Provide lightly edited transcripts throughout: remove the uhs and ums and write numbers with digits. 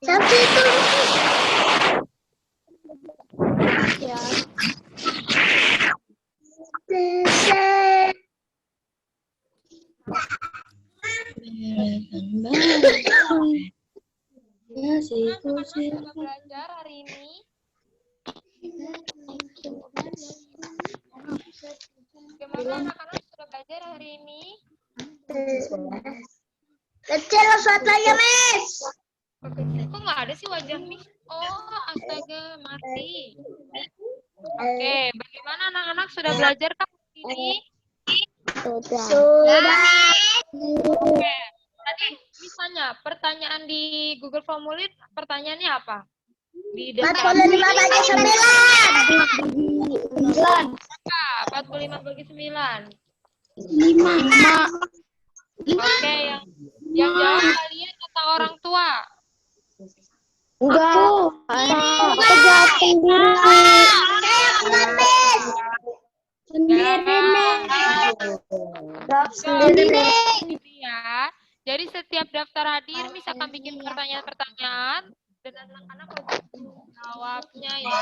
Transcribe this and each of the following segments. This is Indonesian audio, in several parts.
Siapa itu? Ya. Anak-anak sudah belajar hari ini. Gimana anak-anak sudah belajar hari ini? Kecil suaranya, Miss. Kok nggak ada sih wajah Miss? Oh, astaga, mati. Oke, bagaimana anak-anak sudah belajar kan hari ini? Sudah. Oke, tadi misalnya pertanyaan di Google Formulir, pertanyaannya apa? Di daftar 45 bagi 9. 45 bagi 9. 5. Oke, yang jawab kalian atau orang tua? Enggak. Aku jawab sendiri. Sendiri, Miss. Sendiri. Gitu ya. Jadi setiap daftar hadir, Miss akan bikin pertanyaan-pertanyaan dan anak-anak wajib jawabnya ya.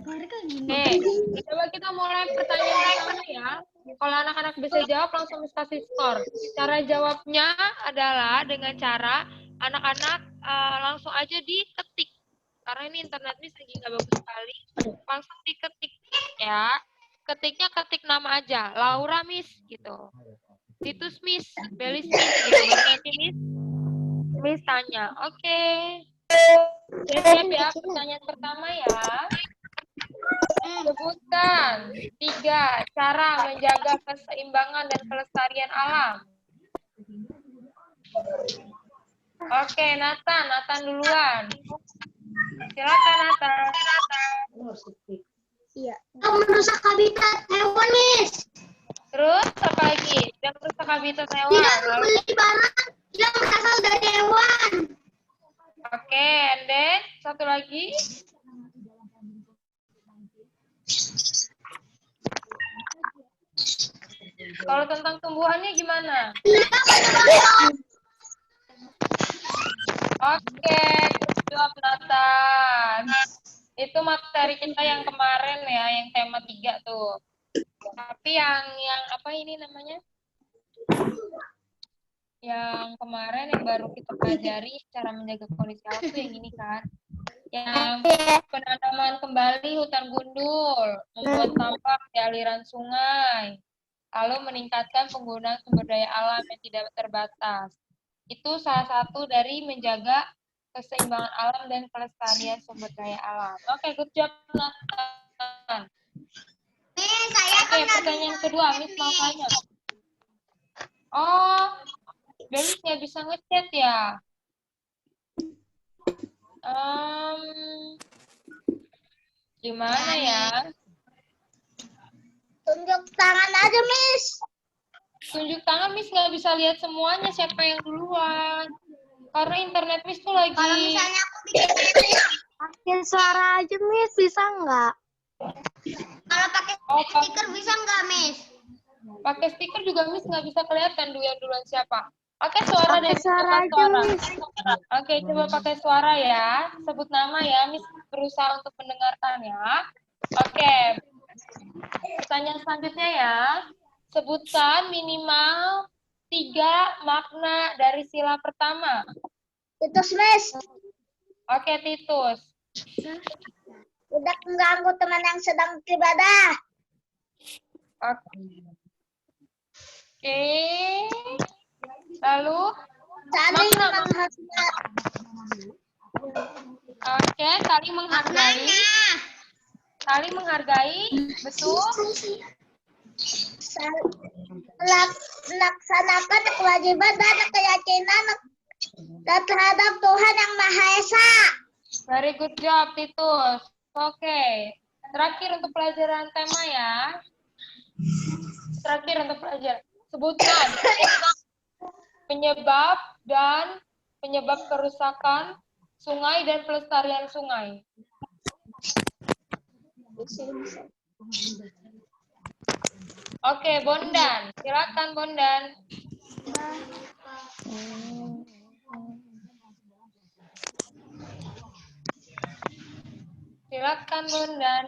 Oke, coba kita mulai pertanyaan pertama ya. Kalau anak-anak bisa jawab, langsung Miss kasih skor. Cara jawabnya adalah dengan cara anak-anak langsung aja diketik. Karena ini internet Miss lagi nggak bagus sekali. Langsung diketik ya. Ketiknya ketik nama aja. Laura Miss gitu. Titus Miss, Belis Miss gitu. Baru nanti Miss tanya. Oke. Siap ya pertanyaan pertama ya. Sebutkan 3 cara menjaga keseimbangan dan kelestarian alam. Oke, Nathan duluan. Silakan Nathan. Iya. Merusak habitat hewan, Miss. Terus apa lagi? Dan merusak habitat hewan. Tidak membeli barang yang berasal dari hewan. Oke, and then satu lagi. Kalau tentang tumbuhannya gimana? Oke, jawab Nathan. Itu materi kita yang kemarin ya, yang tema 3 tuh. Tapi yang apa ini namanya? Yang kemarin yang baru kita pelajari cara menjaga kondisi alam tuh yang ini kan. Yang penanaman kembali hutan gundul, membuat sampah di aliran sungai, lalu meningkatkan penggunaan sumber daya alam yang tidak terbatas. Itu salah satu dari menjaga keseimbangan alam dan kelestarian sumber daya alam. Oke, good job, Nathan. Oke, pertanyaan kedua, Miss mau tanya. Oh, Belis nggak bisa ngechat ya? Gimana ya? Tunjuk tangan aja, Miss. Tunjuk tangan, Miss nggak bisa lihat semuanya siapa yang duluan. Karena internet Miss tuh lagi... Kalau misalnya aku pakai suara aja, Miss, bisa nggak? Kalau pakai stiker bisa nggak, Miss? Pakai stiker juga Miss nggak bisa kelihatan duluan siapa. Pakai suara deh. Pakai suara aja, Miss. Oke, coba pakai suara ya. Sebut nama ya, Miss berusaha untuk mendengarkan ya. Oke. Pertanyaan selanjutnya ya. Sebutkan minimal 3 makna dari sila pertama. Titus, Miss. Oke, Titus. Tidak mengganggu teman yang sedang beribadah. Oke. Lalu Saling makna. menghargai. Oke, saling menghargai. Saling menghargai, betul. Melaksanakan kewajiban dan keyakinan terhadap Tuhan yang Maha Esa. Very good job, Titus. Oke. Terakhir untuk pelajaran tema ya. Terakhir untuk pelajaran. Sebutkan penyebab kerusakan sungai dan pelestarian sungai. Oke, Bondan. Silakan, Bondan. Silakan, Bondan.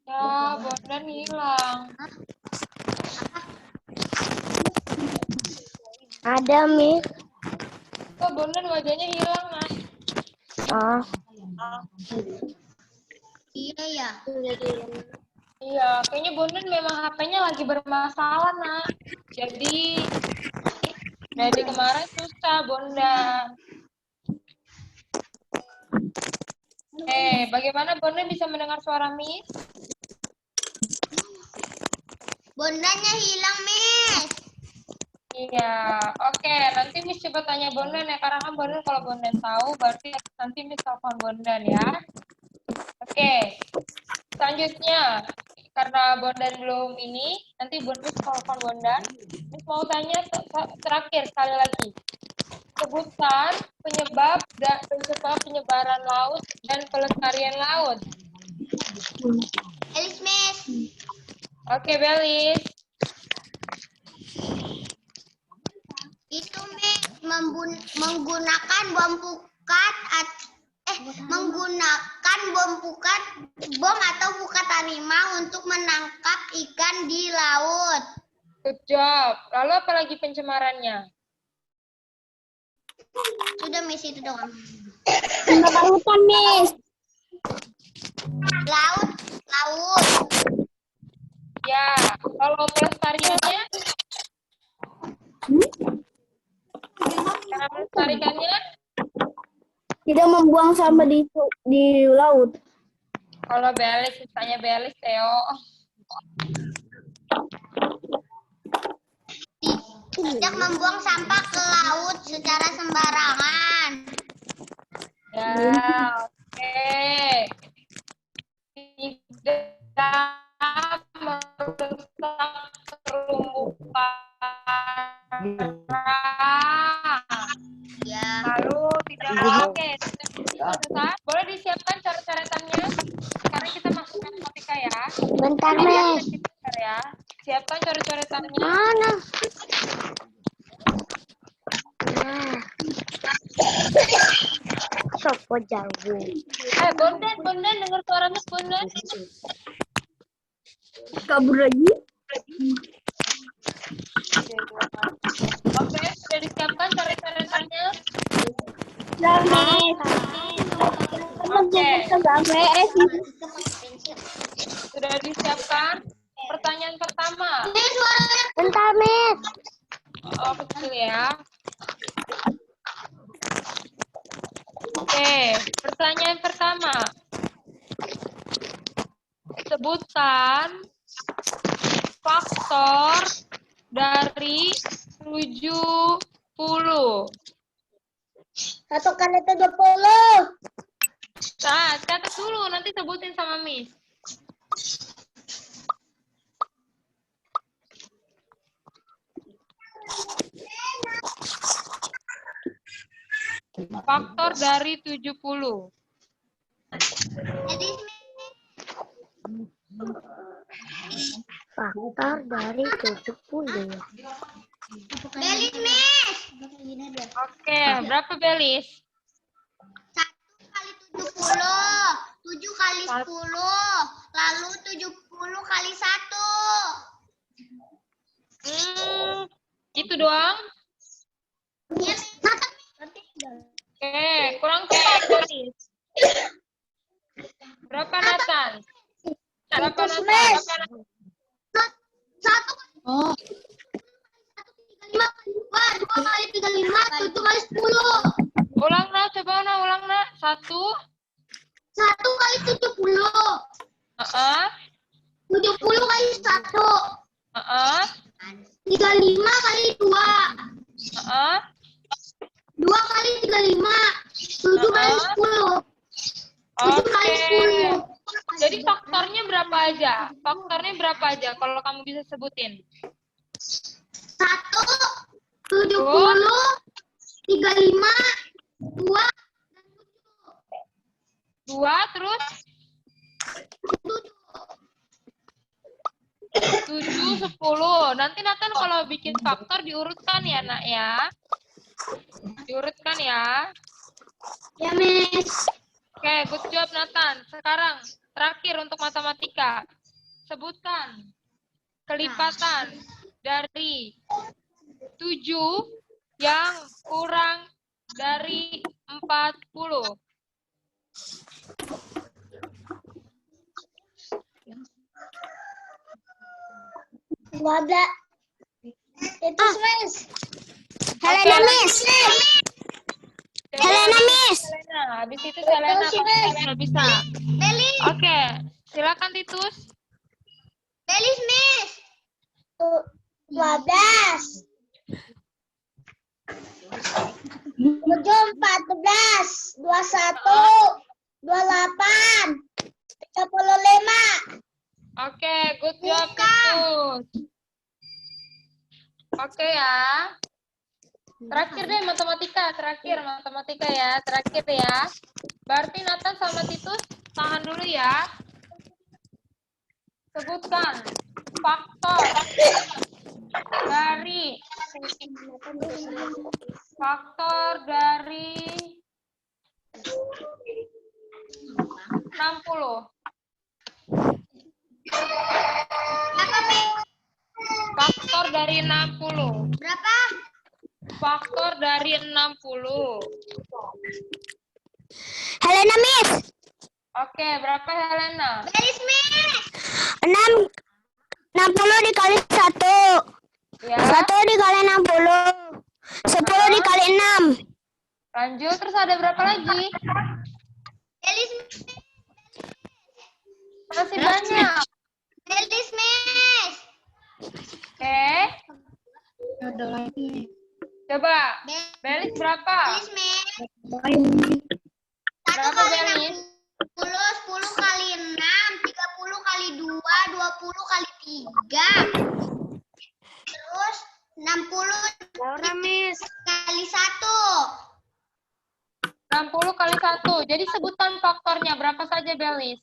Ya, Bondan hilang. Ada, Miss. Kok Bondan wajahnya hilang, Mas? Oh. Iya ya. Iya, kayaknya Bondan memang HP-nya lagi bermasalah, Nak. Jadi dari kemarin susah, Bondan. Bagaimana Bondan bisa mendengar suara Miss? Bondannya hilang, Miss. Iya, oke. Nanti Miss coba tanya Bondan ya, karena kan Bondan kalau Bondan tahu, berarti nanti Miss telepon Bondan ya. Oke, selanjutnya, karena Bondan belum ini, nanti Miss telepon Bondan. Miss mau tanya terakhir sekali lagi. Sebutkan penyebab penyebaran laut dan pelestarian laut. Belis, Miss. Oke, Belis. Itu, Miss, menggunakan bom pukat bom atau pukat harimau untuk menangkap ikan di laut. Good job. Lalu apa lagi pencemarannya? Sudah, Miss, itu doang. Hutan, Miss. Laut. Ya, kalau pelestariannya? Cara melestarikannya? Tidak membuang sampah di laut. Kalau Belis, tanya Belis, Theo. Tidak membuang sampah ke laut secara sembarangan. Ya, oke. Tidak merusak terumbu karang. Ya. Lalu tidak oke. Boleh disiapkan coret-coretannya. Sekarang kita masuk ke matematika ya. Bentar, Jadi Miss. bentar ya. Siapkan coret-coretannya. Mana? Nah. Sopo jauh. Bondan, dengar suara Miss Bondan. Kabur lagi. Oke, sudah disiapkan coret-coretannya. Oke, sudah disiapkan. Pertanyaan pertama. Bentar, Miss. Oh, kecil ya. Oke, pertanyaan pertama. Sebutkan faktor dari 70. 1 kali 70. Nah, catat dulu, nanti sebutin sama Miss. Faktor dari 70. Faktor dari 70 ya. Belis, Miss. Oke, berapa Belis? 1 kali 70. 7 kali 10. Lalu 70 kali 1. Itu doang? Oke, kurang cepat, Belis. Berapa, Nathan? Berapa, Nathan? Satu. Oh. 2 kali 35, 7 kali 10. Ulang, Nak. Coba, Nak. Ulang, Nak. 1. 1 kali 70. 70 kali 1. 35 kali 2. 2 kali 35. 7 kali 10. 7 kali 10. Jadi faktornya berapa aja? Faktornya berapa aja kalau kamu bisa sebutin? 1, 70, 35, 2, 2 terus 7, 10. Nanti Nathan kalau bikin faktor diurutkan ya, Nak ya. Diurutkan ya. Ya, Miss. Oke, good job Nathan. Sekarang terakhir untuk matematika. Sebutkan kelipatan dari 7 yang kurang dari 40. Wada. Itu Miss. Helena, Miss. Helena, Miss. Selena, habis itu Selena kalau bisa. Belis. Oke, silakan Titus. Belis, Miss. 12. 7, 14. 21. 28. 35. Oke, good job Titus. Oke ya. Terakhir deh matematika, ya, terakhir ya. Berarti Nathan sama Titus tahan dulu ya. Sebutkan faktor dari 60. Faktor dari 60. Berapa? Faktor dari 60. Helena, Miss. Oke, berapa Helena? Belis, Miss. 60 dikali 1. Ya. 1 dikali 60. 10 dikali 6. Lanjut, terus ada berapa lagi? Belis, Masih banyak. Belis, Miss. Oke. Ada lagi. Coba. Belis berapa? Belis, Miss. Berapa Belis? 10 kali 6, 30 kali 2, 20 kali 3. Terus 60 Laura, Miss. kali 1. 60 kali 1. Jadi sebutan faktornya berapa saja Belis?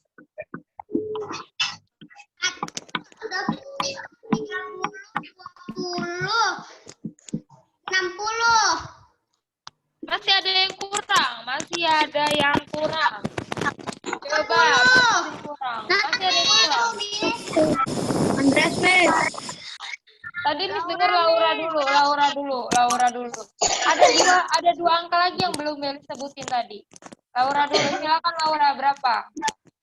60. Masih ada yang kurang. Coba. Masih ada yang kurang. Andres, Miss. Tadi Miss dengar Laura dulu. Ada dua angka lagi yang belum Belis sebutin tadi. Laura dulu, silakan Laura, berapa?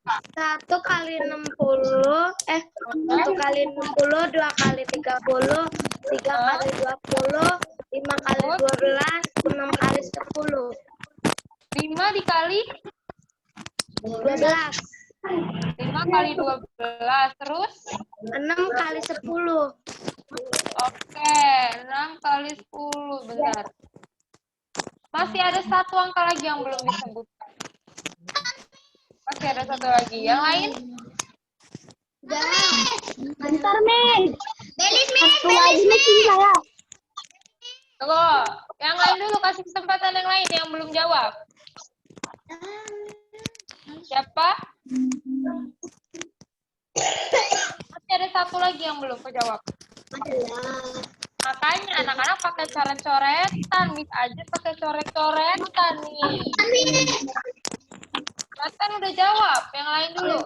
1 kali 60, 1 kali 60, 2 kali 30, 3 kali 20, 5 kali 12, 6 kali 10. 5 dikali 12. 5 kali 12, terus? 6 kali 10. Oke, 6 kali 10, bentar. Masih ada satu angka lagi yang belum disebutkan. Masih ada satu lagi. Yang lain? Bentar, Miss. Belis, saya. Tunggu. Yang lain dulu, kasih kesempatan yang lain yang belum jawab. Siapa? Masih ada satu lagi yang belum kejawab. Makanya anak-anak pakai coret-coretan, Miss aja pakai coret-coretan nih. Nathan udah jawab, yang lain dulu.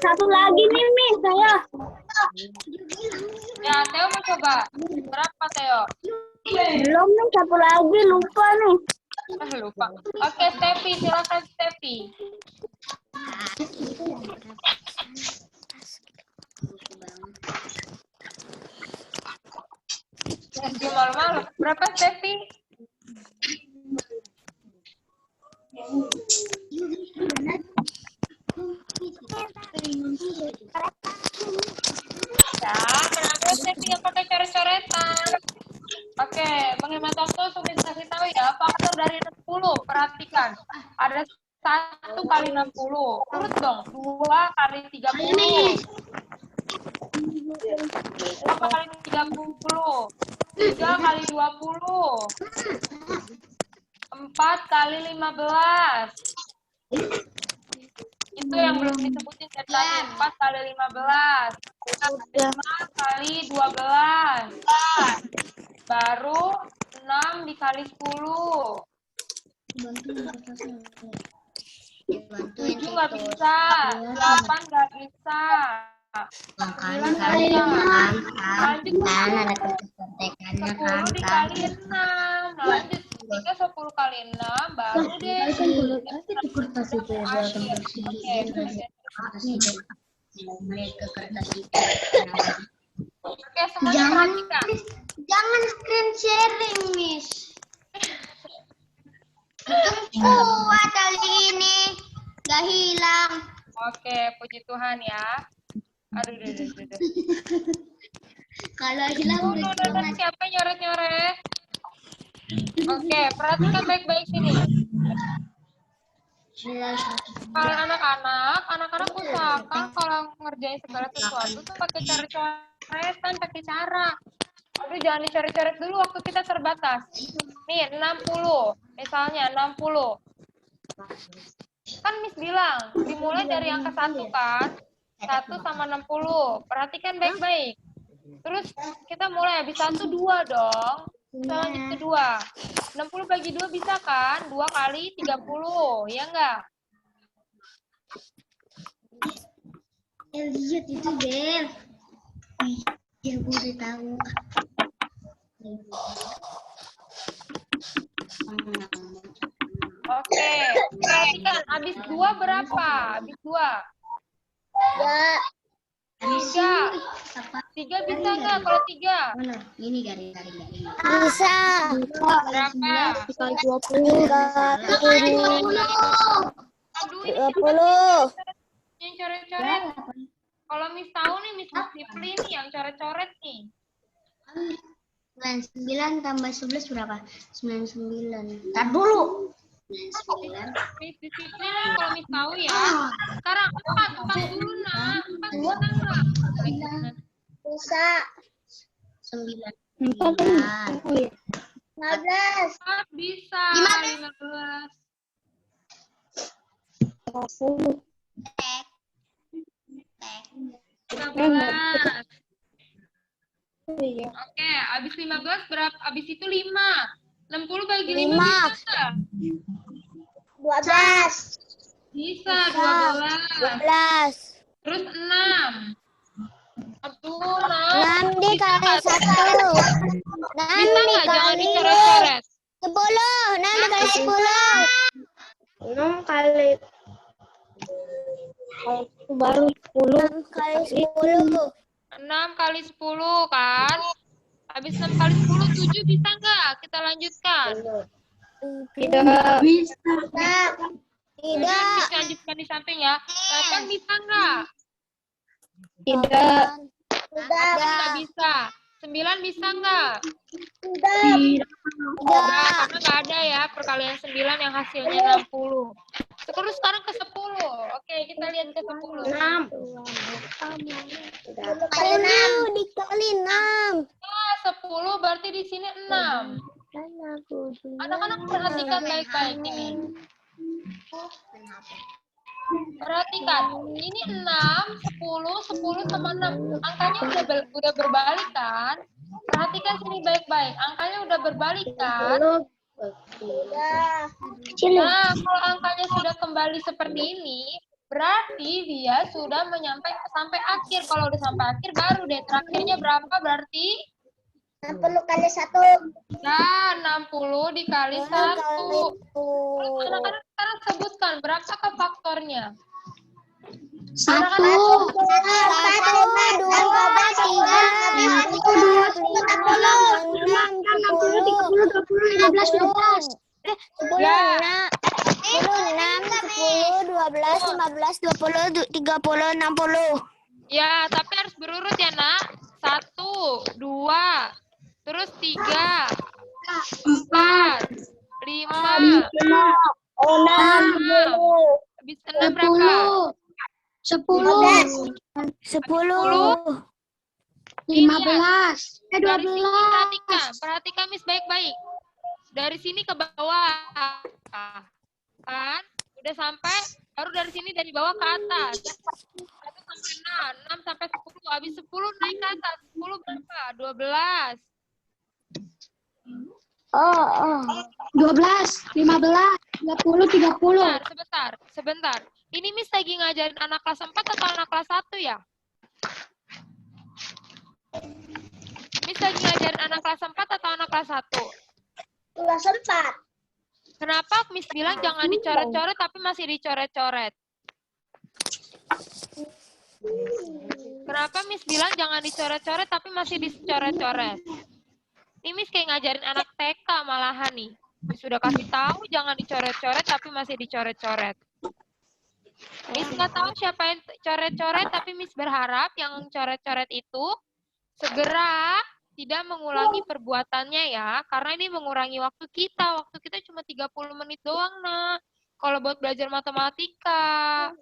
Satu lagi nih, Miss, saya. Ya, Theo mau coba. Berapa, Theo? Belum nih, satu lagi, lupa nih. Lupa. Oke, Stefi, silakan Stefi. Malu-malu. Berapa, Stefi? Ya, kenapa Stefi nggak pakai coret-coretan? Oke, menghemat waktu, Sumis kasih tahu ya, faktor dari 60. Perhatikan, ada 1 kali 60. Urut dong, 2 kali 30. 2 kali 30. 3 kali 20. 4 kali 15. Itu yang belum disebutin tadi. 4 kali 15. 5 kali 12. Baru 6 dikali 10. 7 nggak bisa. 8 nggak bisa. 9 nggak bisa. Lanjut 10 dikali 6. Lanjut 3 10 kali 6. Baru deh. Oke, semuanya perhatikan. Jangan screen sharing, Miss. Kuat kali ini. Gak hilang. Oke, puji Tuhan ya. Aduh. Kalau hilang udah Siapa nyoret-nyoret? Oke, perhatikan baik-baik sini. Kalau anak-anak usahakan kalau ngerjain segala sesuatu tuh pakai coret-coretan, pakai cara. Tapi jangan dicoret-coret dulu waktu kita terbatas. Nih, 60. Misalnya 60. Kan Miss bilang, dimulai dari angka 1 kan? 1 sama 60. Perhatikan baik-baik. Terus kita mulai habis 1, 2 dong. Kita lanjut ke 2. 60 bagi 2 bisa kan? 2 kali 30. Ya enggak? lihat itu, Bel. Ya, gue udah tahu. Oke. Perhatikan, habis 2 berapa? Habis 2. 3. 3 bisa nggak kalau 3? Mana? Ini garis. Bisa. Berapa? 20. 20. Yang coret-coret. Kalau Miss tahu nih, Miss Sipli nih yang coret-coret nih. 99 tambah 11 berapa? 99. Ntar dulu. 99. Miss Sipli kalau Miss tahu ya. Sekarang 4 dulu nah. 4 bisa nggak? Bisa. 9. 15. 4 bisa. 15. 20. 15. Oke, habis 15 berapa? Habis itu 5. 60 bagi 5 bisa nggak? 12. Bisa, 12. 12. Terus 6. Aduh, 6 dikali 1. 6 Bisa nggak? Jangan dikali dicoret-coret. 10. 6 dikali 10. 6 kali Baru 10 kali 10. 6 kali 10 kan? Habis 6 kali 10, 7 bisa nggak? Kita lanjutkan. Tidak. Tidak. Tidak. Bisa lanjutkan di samping ya. 8 bisa nggak? Tidak. Tidak. Nggak bisa. 9 bisa nggak? Tidak. Nggak, karena nggak ada ya perkalian 9 yang hasilnya 60. Terus sekarang ke 10. Oke, kita lihat ke 10. 6. Kali 6. Dikali 6. Nah, 10 berarti di sini 6. Anak-anak perhatikan baik-baik ini. Perhatikan, ini 6, 10 sama 6. Angkanya udah berbalik kan? Perhatikan sini baik-baik. Angkanya udah berbalik kan? Nah, kalau angkanya sudah kembali seperti ini, berarti dia sudah sampai akhir. Kalau udah sampai akhir, baru deh. Terakhirnya berapa berarti? 60 kali 1. Ya, 60 dikali 1. Terus anak-anak sekarang sebutkan, berapakah faktornya? 1, 2, 60. Ya, tapi harus berurut ya, Nak. 1, 2, terus 3, 4, 5, 6. Habis 6 berapa? 10, 15, 12. Perhatikan Miss baik-baik. Dari sini ke bawah. Kan? Udah sampai, baru dari sini dari bawah ke atas. 1 sampai 6, 6 sampai 10. Habis 10 naik ke atas. 10 berapa? 12. 12, 15, 20, 30. Sebentar. Ini Miss lagi ngajarin anak kelas 4 atau anak kelas 1 ya? Miss lagi ngajarin anak kelas 4 atau anak kelas 1? Kelas 4. Kenapa Miss bilang jangan dicoret-coret tapi masih dicoret-coret? Kenapa Miss bilang jangan dicoret-coret tapi masih dicoret-coret? Ini Miss kayak ngajarin anak TK malahan nih. Miss sudah kasih tahu jangan dicoret-coret tapi masih dicoret-coret. Miss nggak tahu siapa yang coret-coret, tapi Miss berharap yang coret-coret itu segera tidak mengulangi perbuatannya ya, karena ini mengurangi waktu kita. Waktu kita cuma 30 menit doang, Nak. Kalau buat belajar matematika.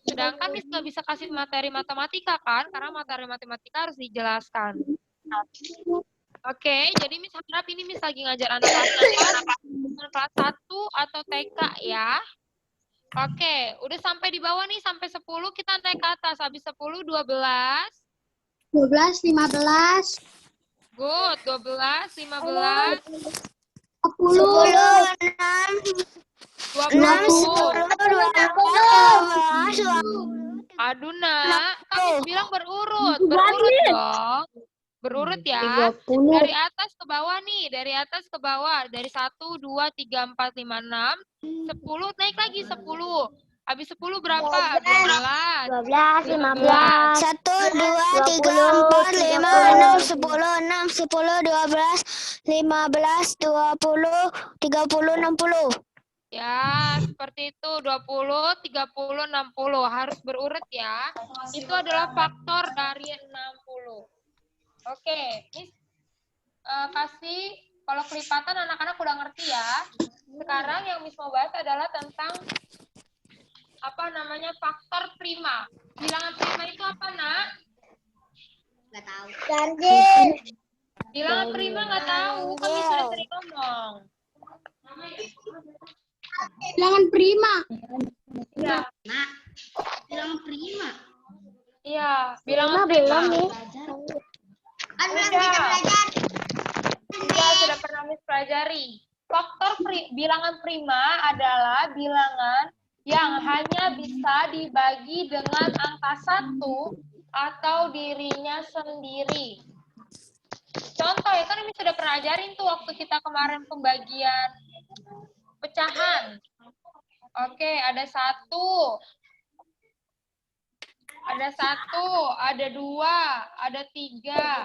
Sedangkan Miss nggak bisa kasih materi matematika kan, karena materi matematika harus dijelaskan. Oke, jadi Miss harap ini Miss lagi ngajar anak kelas 1 atau TK ya. Oke, udah sampai di bawah nih, sampai 10 kita naik ke atas. Habis 10, 12. 12, 15. Good, 12, 15. 10, 20. Aduh, Nak. Kamu bilang berurut. Berurut dong. Berurut ya. Dari atas ke bawah nih. Dari atas ke bawah. Dari 1, 2, 3, 4, 5, 6. 10, naik lagi 10. Habis 10 berapa? 12. 12, 1, 2, 3, 4, 5, 6, 10, 12, 15, 20, 30, 60. Ya, seperti itu. 20, 30, 60. Harus berurut ya. Itu adalah faktor dari 60. Oke, Miss kasih, kalau kelipatan anak-anak udah ngerti ya. Sekarang yang Miss mau bahas adalah tentang faktor prima. Bilangan prima itu apa, Nak? Nggak tahu. Ganjil. Bilangan prima nggak tahu, kan Miss sudah sering ngomong. Bilangan prima. Iya. Bilangan prima. Iya, bilangan prima. Kan belum kita belajar. Iya, sudah pernah Miss pelajari. Faktor bilangan prima adalah bilangan yang hanya bisa dibagi dengan angka 1 atau dirinya sendiri. Contoh ya, kan ini sudah pernah ajarin tuh waktu kita kemarin pembagian pecahan. Oke, ada 1. Ada 1, ada 2, ada 3,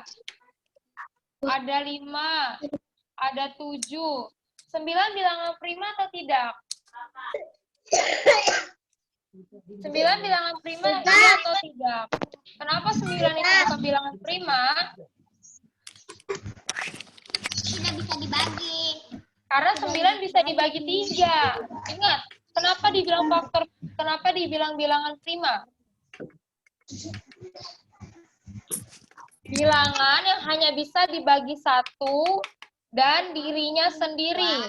ada 5, ada 7. 9 bilangan prima atau tidak? 9 bilangan prima iya atau tidak? Kenapa 9 itu bukan bilangan prima? Tidak bisa dibagi. Karena 9 bisa dibagi 3. Ingat, kenapa dibilang bilangan prima? Bilangan yang hanya bisa dibagi 1 dan dirinya sendiri.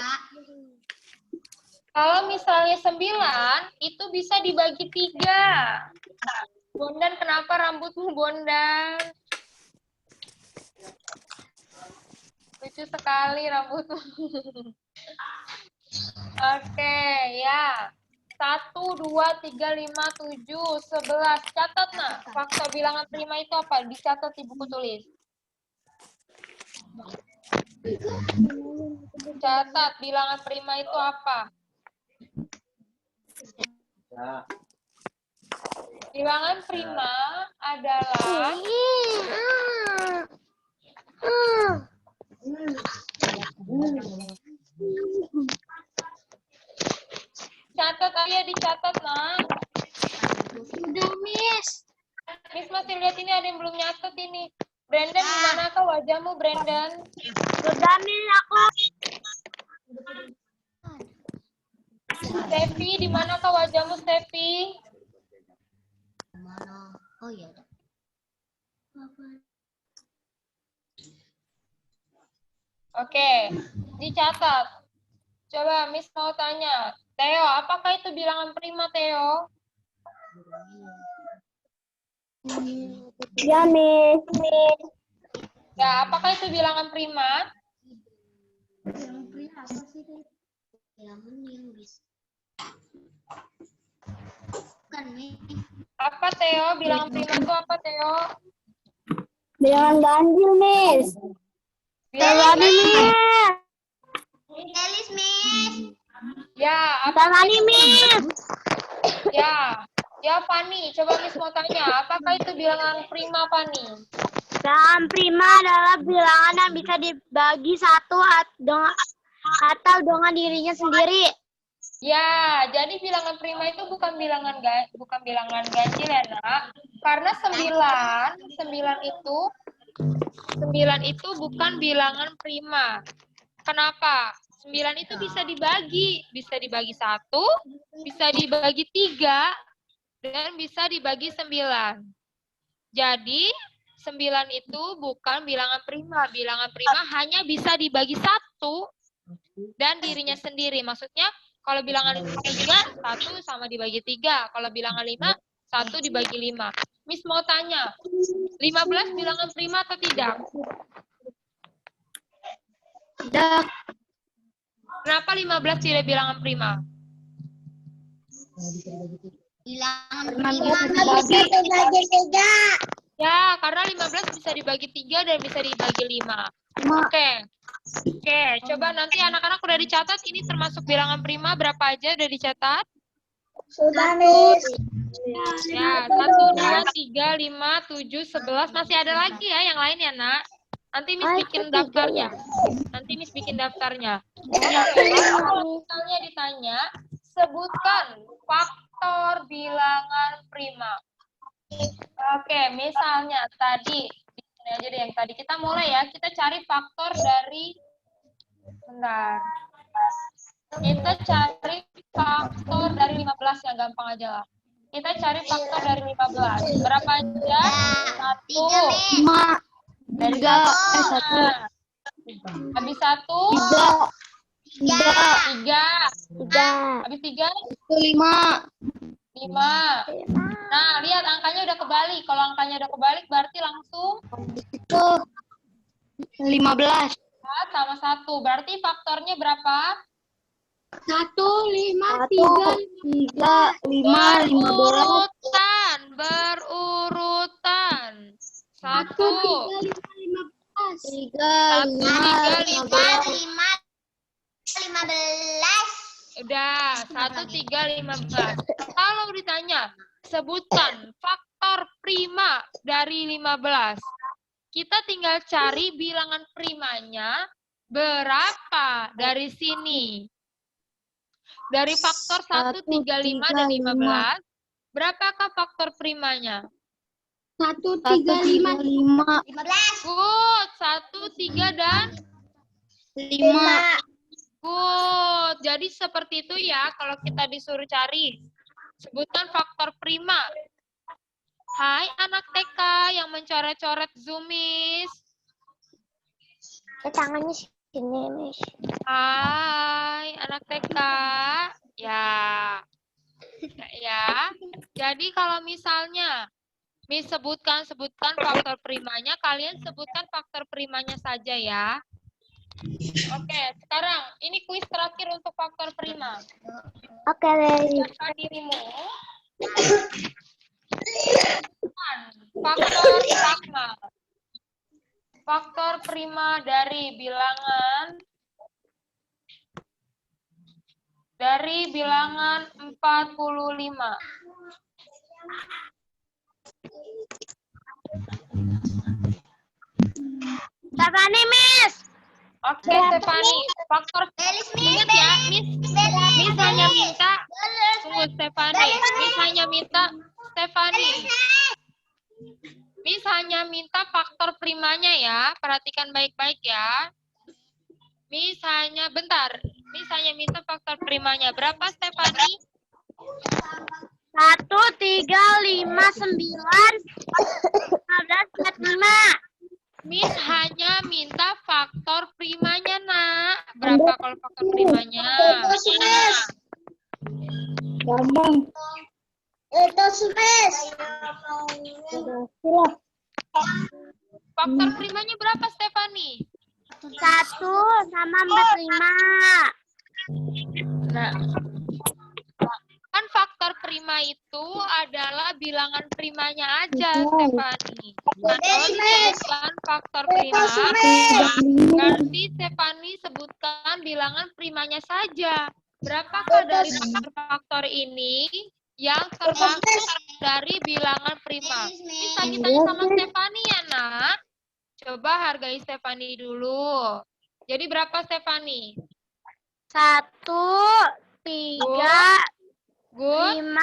Kalau misalnya 9, itu bisa dibagi 3. Bondan, kenapa rambutmu, Bondan? Lucu sekali rambutmu. Oke, ya. 1, 2, 3, 5, 7, 11. Catat, nah. Faktor bilangan prima itu apa? Dicatat di buku tulis. Catat, bilangan prima itu apa? Bilangan prima adalah catat aja, dicatat, nah. Sudah, Miss. Miss masih lihat ini ada yang belum nyatet ini. Brandon, di manakah wajahmu, Brandon? Sudah, Miss, aku. Stefi, di manakah wajahmu, Stefi? Mana? Oh iya. Oke, dicatat. Coba Miss mau tanya. Theo, apakah itu bilangan prima, Theo? Ya, Miss. Ya, apakah itu bilangan prima? Apa, Theo? Bilangan prima itu apa, Theo? Bilangan ganjil, Miss. Bilangan Miss. Elis, Miss. Ya, apa? Tangani, Miss. Ya, Fani. Coba Miss mau tanya, apakah itu bilangan prima, Fani? Bilangan prima adalah bilangan yang bisa dibagi satu atau dengan dirinya sendiri. Ya, jadi bilangan prima itu bukan bilangan ganjil ya, Nak. Karena 9 itu bukan bilangan prima. Kenapa? 9 itu bisa dibagi 1, bisa dibagi 3, dan bisa dibagi 9. Jadi, 9 itu bukan bilangan prima. Bilangan prima hanya bisa dibagi 1 dan dirinya sendiri. Maksudnya, kalau bilangan 3, 1 sama dibagi 3. Kalau bilangan 5, 1 dibagi 5. Miss mau tanya, 15 bilangan prima atau tidak? Tidak. Kenapa 15 tidak bilangan prima? Bilangan prima bisa dibagi 3. Ya, karena 15 bisa dibagi 3 dan bisa dibagi 5. Oke, coba nanti anak-anak udah dicatat, ini termasuk bilangan prima berapa aja udah dicatat? Sudah, Miss. Ya, 1, 2, 3, 5, 7, 11. Masih ada lagi ya yang lain ya, Nak? Nanti Miss bikin daftarnya. Kalau misalnya ditanya, sebutkan faktor bilangan prima. Oke, misalnya tadi, di sini aja deh yang tadi. Kita mulai ya, kita cari faktor dari, bentar. Kita cari faktor dari 15, yang gampang aja lah. Kita cari faktor dari 15. Berapa aja? 1. 5. Dari 3. 1. Habis 1. 3. 3. Habis 3. 5. 5. Nah, lihat angkanya udah kebalik. Kalau angkanya udah kebalik berarti langsung Itu 15. sama 1. Berarti faktornya berapa? 1, 5, 3, 5, 15. Berurutan. 1, 3, 3, 5. 15. Udah, 1, 3, 15. Kalau ditanya, sebutkan faktor prima dari 15. Kita tinggal cari bilangan primanya berapa dari sini. Dari faktor 1, 3, 5, dan 15, berapakah faktor primanya? 1, 3, 5. 15. Good, 1, 3, dan 5. good. Jadi seperti itu ya kalau kita disuruh cari. Sebutkan faktor prima. Hai anak TK yang mencoret-coret Zoom, Miss. Tangannya sini, Miss. Hai anak TK. Ya. Jadi kalau misalnya Miss sebutkan faktor primanya, kalian sebutkan faktor primanya saja ya. Oke, sekarang ini kuis terakhir untuk faktor prima. Oke, Leli. Siapkan dirimu. Faktor prima. Faktor prima dari bilangan 45. Stefani, Miss. Oke, Stefani. Faktor ingat ya, Miss hanya minta tunggu Stefani. Miss hanya minta Stefani. Miss hanya minta faktor primanya ya. Perhatikan baik-baik ya. Miss hanya minta faktor primanya. Berapa Stefani? 1, 3, 5, 9, 15, 45. Miss hanya minta faktor primanya, Nak. Berapa kalau faktor primanya? Gampang. Itu Miss. Faktor primanya berapa, Stefani? 1 sama 45. Nah, kan faktor prima itu adalah bilangan primanya aja, Stefani. Kalau disebutkan faktor prima, berarti Stefani sebutkan bilangan primanya saja. Berapakah dari faktor ini yang termasuk dari bilangan prima? Bisa ditanya sama Stefani ya, Nak. Coba hargai Stefani dulu. Jadi berapa, Stefani? 1, 3, Good. 5.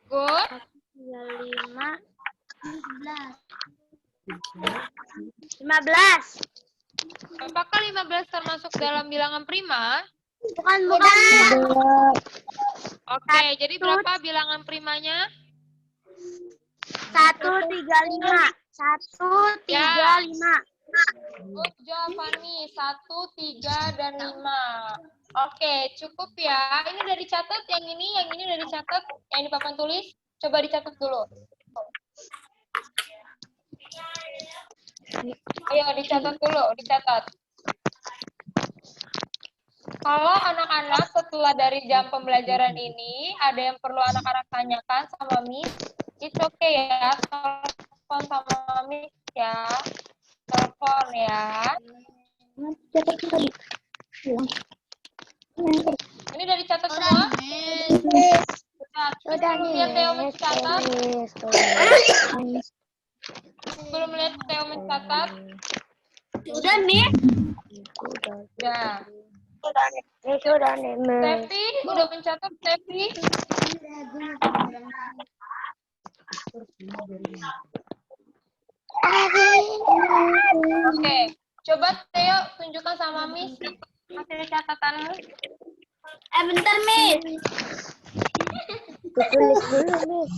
Good. 5. 15. Apakah 15 termasuk dalam bilangan prima? Bukan. Oke, jadi berapa bilangan primanya? 1, 3, 5. 1, 3, 5. Good job, Fani. 1, 3, dan 5. Oke, cukup ya. Ini udah dicatat, yang ini udah dicatat, yang di papan tulis. Coba dicatat dulu. Ayo, dicatat dulu, dicatat. Kalau anak-anak setelah dari jam pembelajaran ini, ada yang perlu anak-anak tanyakan sama Miss, it's okay ya, telepon sama Miss ya. Telepon ya. Ini udah dicatat semua? Udah nih. Lihat Theo mencatat. Belum lihat Theo mencatat. Udah nih. Udah. Udah nih. Tevi, udah mencatat Tevi? Oke, coba Theo tunjukkan sama Miss hasil catatanmu. Bentar, Miss. Tulis dulu, Miss.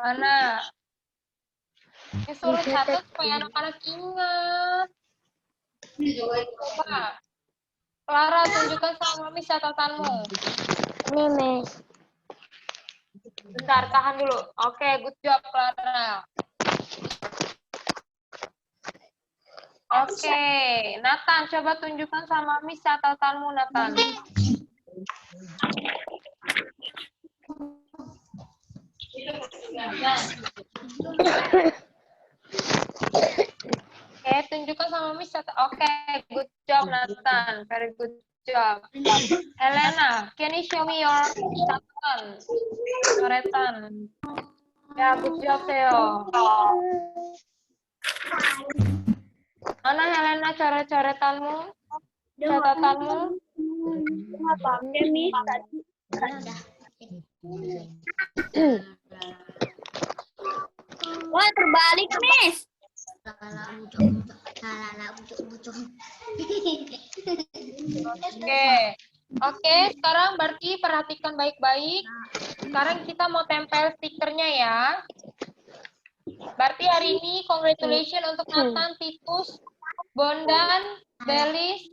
Mana? Disuruh catat supaya anak-anak ingat. Coba. Clara, tunjukkan sama Miss catatanmu. Ini, Miss. Bentar, tahan dulu. Oke, good job, Clara. Oke, Nathan, coba tunjukkan sama Miss catatanmu, Nathan. Oke, tunjukkan sama Miss catatan. Oke, good job, Nathan. Very good job. Helena, can you show me your catatan? Coretan. Ya, good job, Theo. Mana Helena coret-coretanmu? Catatanmu? Oke, Miss. Wah, terbalik, Miss. Oke, sekarang berarti perhatikan baik-baik. Sekarang kita mau tempel stikernya ya. Berarti hari ini congratulations untuk Nathan, Titus, Bondan, Delis,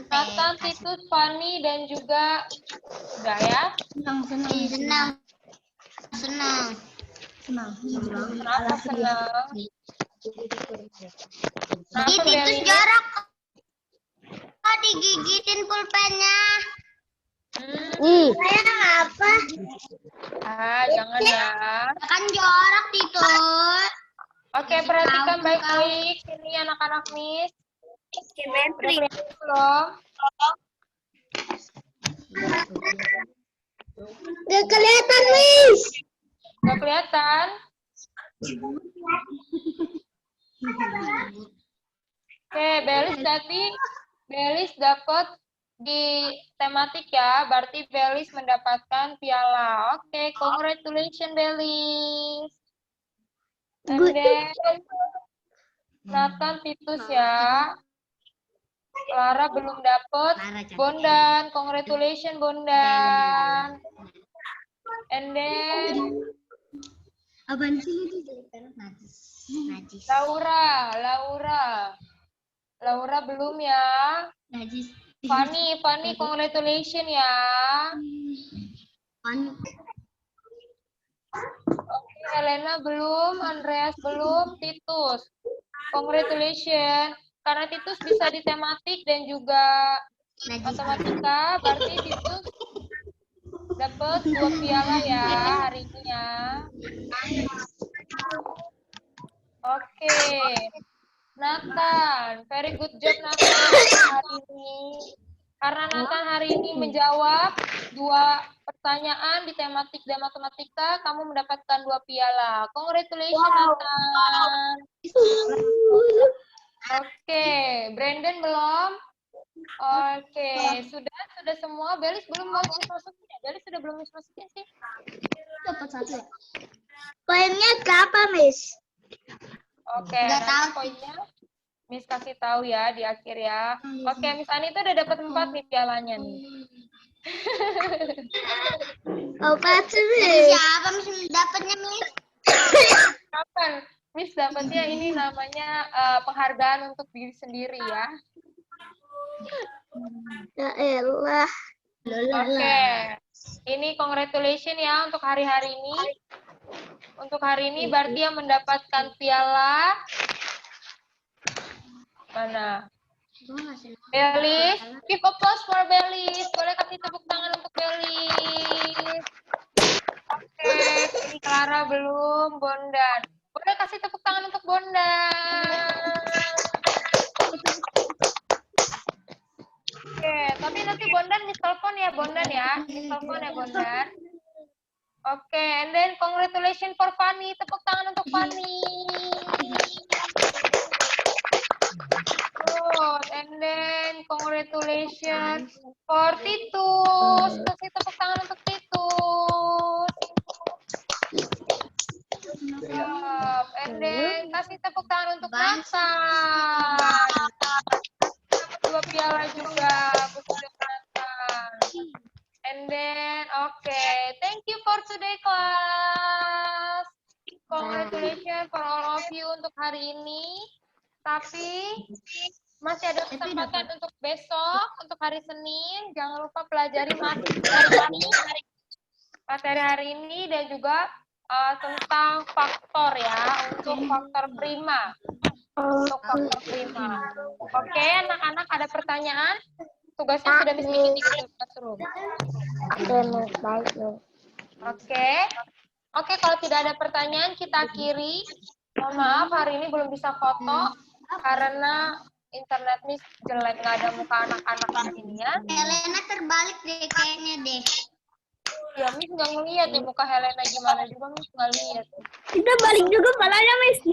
Nathan, Titus, Fanny, dan juga udah ya. Senang. Kenapa senang? Kenapa, Titus Belis? jorok kok digigitin pulpennya. Sayang apa? Jangan ya. Kan jorok Titus. Oke, perhatikan baik-baik. Sini anak-anak Miss. Udah kelihatan belum? Gak kelihatan, Miss. Nggak kelihatan? Oke, Belis dapat di tematik ya. Berarti Belis mendapatkan piala. Oke, congratulations Belis. And then Nathan, Titus ya. Clara belum dapat. Bondan, congratulations Bondan. And then Apaan sih itu jelek banget, najis. Laura belum ya. Najis. Fanny, congratulations ya. Oke, Helena belum, Andreas belum, Titus. Congratulations. Karena Titus bisa di tematik dan juga matematika, berarti Titus dapat 2 piala ya hari ini ya. Oke. Nathan, very good job Nathan hari ini. Karena Nathan hari ini menjawab 2 pertanyaan di tematik dan matematika, kamu mendapatkan 2 piala. Congratulations Nathan. Oke, Brandon belum? Oke, sudah semua. Belis belum mau masukin ya? Belis sudah belum masukin sih? Dapat 1 ya? Poinnya berapa, Miss? Oke, nanti poinnya Miss kasih tahu ya di akhir ya. Oke, Miss Ani tuh udah dapat 4 nih pialanya nih. Apa sih, Miss? Siapa Miss dapatnya, Miss? Kapan? Miss dapatnya ini namanya penghargaan untuk diri sendiri ya. Ya elah. Oke, ini congratulations ya untuk hari-hari ini. Untuk hari ini berarti yang mendapatkan piala mana? Belis, give applause for Belis. Boleh kasih tepuk tangan untuk Belis. Oke, ini Clara belum, Bondan. Boleh kasih tepuk tangan untuk Bondan. Oke, tapi nanti Bondan di telepon ya, Bondan ya. Di telepon ya, Bondan. Oke, and then congratulations for Fanny. Tepuk tangan untuk Fanny. Good, and then congratulations for Titus. Kasih tepuk tangan untuk Titus. And then kasih tepuk tangan untuk Nathan. Dapat 2 piala juga. Nathan. And then, okay, thank you for today class. Congratulations for all of you untuk hari ini. Tapi masih ada kesempatan untuk besok, untuk hari Senin. Jangan lupa pelajari materi hari ini dan juga tentang faktor ya, untuk faktor prima. Untuk faktor prima. Oke, anak-anak ada pertanyaan? Tugasnya sudah bikin di classroom. Oke, kalau tidak ada pertanyaan kita akhiri. Mohon maaf hari ini belum bisa foto karena internet Miss jelek, nggak ada muka anak-anak di sini ya. Helena terbalik deh kayaknya deh. Ya Miss nggak ngeliat nih muka Helena gimana juga, Miss nggak lihat. Kita balik juga palanya, Miss.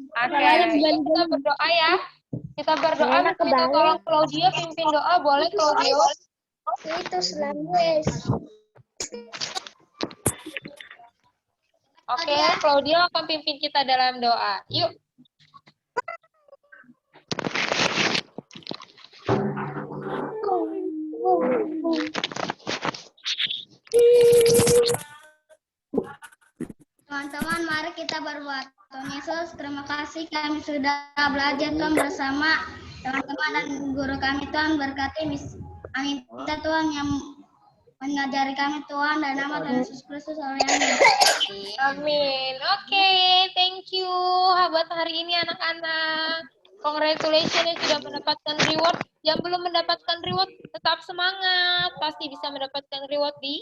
Oke, kita berdoa ya. Kita berdoa, minta tolong Claudio pimpin doa, boleh Claudio? Itu selalu. Oke, Claudio akan pimpin kita dalam doa. Yuk. Teman-teman, mari kita berbuat. Tuhan Yesus, terima kasih kami sudah belajar Tuhan bersama teman-teman dan guru kami. Tuhan berkati kami minta Tuhan yang mengajari kami Tuhan dan nama Tuhan Yesus Kristus oleh yang Amin. Oke, thank you buat hari ini anak-anak. Congratulations yang sudah mendapatkan reward. Yang belum mendapatkan reward, tetap semangat. Pasti bisa mendapatkan reward di